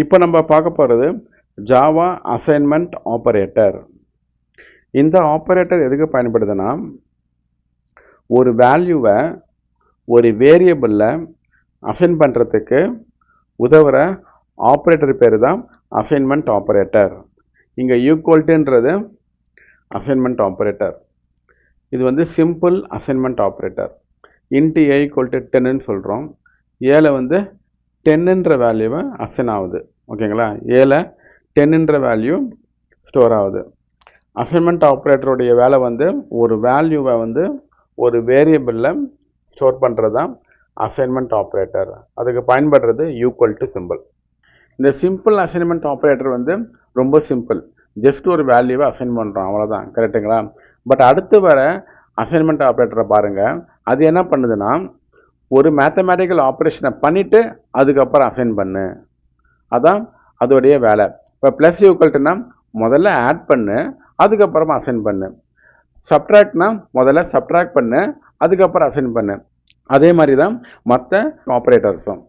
இப்போ நம்ம பார்க்க போகிறது ஜாவா அசைன்மெண்ட் ஆப்பரேட்டர். இந்த ஆப்பரேட்டர் எதுக்கு பயன்படுதுன்னா, ஒரு வேல்யூவை ஒரு வேரியபிளில் அசைன் பண்ணுறதுக்கு உதவுற ஆப்பரேட்டர் பேர் தான் அசைன்மெண்ட் ஆப்பரேட்டர். இங்கே ஈக்குவல்ட்டுன்றது அசைன்மெண்ட் ஆப்பரேட்டர். இது வந்து simple assignment operator. Int A equal to 10ன்னு சொல்கிறோம். ஏல வந்து 10ன்ற வேல்யூவை அசைன் ஆகுது. ஓகேங்களா? ஏல 10ன்ற வேல்யூ ஸ்டோர் ஆகுது. அசைன்மெண்ட் ஆப்பரேட்டருடைய வேலை வந்து ஒரு வேல்யூவை வந்து ஒரு வேரியபிளில் ஸ்டோர் பண்ணுறது தான் அசைன்மெண்ட் ஆப்பரேட்டர். அதுக்கு பயன்படுறது ஈக்குவல் டு சிம்பிள். இந்த சிம்பிள் அசைன்மெண்ட் ஆப்பரேட்டர் வந்து ரொம்ப சிம்பிள். ஜஸ்ட் ஒரு வேல்யூவை அசைன் பண்ணுறோம், அவ்வளோதான். கரெக்டுங்களா? பட் அடுத்து வர அசைன்மெண்ட் ஆப்பரேட்டரை பாருங்கள். அது என்ன பண்ணுதுன்னா, ஒரு மேத்தமேட்டிக்கல் ஆப்ரேஷனை பண்ணிவிட்டு அதுக்கப்புறம் அசைன் பண்ணு. அதான் அதோடைய வேலை. இப்போ ப்ளஸ் ஈக்குவல்ட்டுனா முதல்ல ஆட் பண்ணு, அதுக்கப்புறமா அசைன் பண்ணு. சப்ட்ராக்ட்னா முதல்ல சப்ட்ராக்ட் பண்ணு, அதுக்கப்புறம் அசைன் பண்ணு. அதே மாதிரி தான் மற்ற ஆப்ரேட்டர்ஸும்.